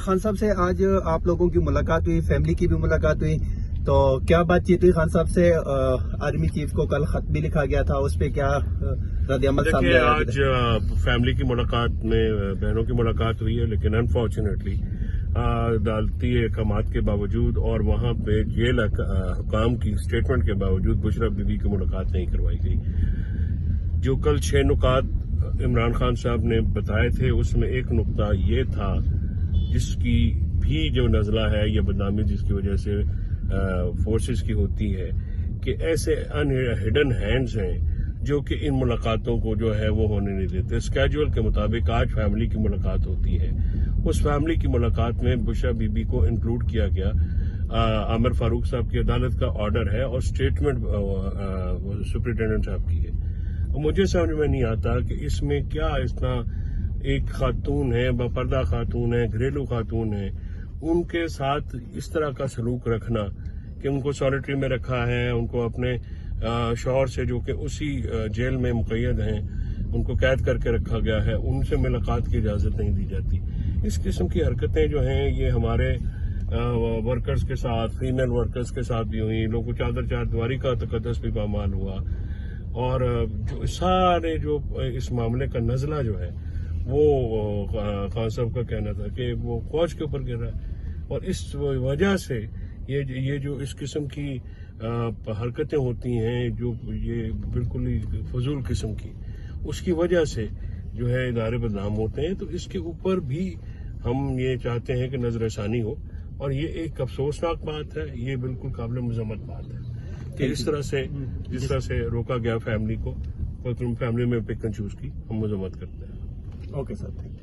خان صاحب سے آج آپ لوگوں کی ملاقات ہوئی, فیملی کی بھی ملاقات ہوئی, تو کیا بات چیت ہوئی خان صاحب سے؟ آرمی چیف کو کل خط بھی لکھا گیا تھا, اس پہ کیا رد عمل سامنے آیا؟ آج فیملی کی ملاقات میں بہنوں کی ملاقات ہوئی ہے, لیکن انفارچونیٹلی عدالتی احکامات کے باوجود اور وہاں پہ جیل حکام کی اسٹیٹمنٹ کے باوجود بشرا بی بی کی ملاقات نہیں کروائی گئی. جو کل 6 نکات عمران خان صاحب نے بتائے تھے, اس میں ایک نقطہ یہ تھا جس کی بھی جو نزلہ ہے یا بدنامی جس کی وجہ سے فورسز کی ہوتی ہے کہ ایسے ہڈن ہینڈز ہیں جو کہ ان ملاقاتوں کو جو ہے وہ ہونے نہیں دیتے. اسکیجول کے مطابق آج فیملی کی ملاقات ہوتی ہے. اس فیملی کی ملاقات میں بشرا بی بی کو انکلوڈ کیا گیا. عامر فاروق صاحب کی عدالت کا آرڈر ہے اور اسٹیٹمنٹ سپرنٹینڈنٹ صاحب کی ہے. مجھے سمجھ میں نہیں آتا کہ اس میں کیا اتنا ایک خاتون ہے, باپردہ خاتون ہے, گھریلو خاتون ہے, ان کے ساتھ اس طرح کا سلوک رکھنا کہ ان کو سولیٹری میں رکھا ہے, ان کو اپنے شوہر سے جو کہ اسی جیل میں مقید ہیں ان کو قید کر کے رکھا گیا ہے, ان سے ملاقات کی اجازت نہیں دی جاتی. اس قسم کی حرکتیں جو ہیں یہ ہمارے ورکرز کے ساتھ, فیمیل ورکرز کے ساتھ بھی ہوئی. لوگوں کو چار دیواری کا تقدس بھی پامال ہوا, اور جو سارے جو اس معاملے کا نزلہ جو ہے وہ خان صاحب کا کہنا تھا کہ وہ فوج کے اوپر گر رہا ہے, اور اس وجہ سے یہ جو اس قسم کی حرکتیں ہوتی ہیں جو یہ بالکل ہی فضول قسم کی, اس کی وجہ سے جو ہے ادارے بدنام ہوتے ہیں. تو اس کے اوپر بھی ہم یہ چاہتے ہیں کہ نظر ثانی ہو, اور یہ ایک افسوسناک بات ہے, یہ بالکل قابل مذمت بات ہے کہ جس طرح سے روکا گیا فیملی کو, فیملی میں پک اینڈ چوز کی, ہم مذمت کرتے ہیں. Okay sir, thank you.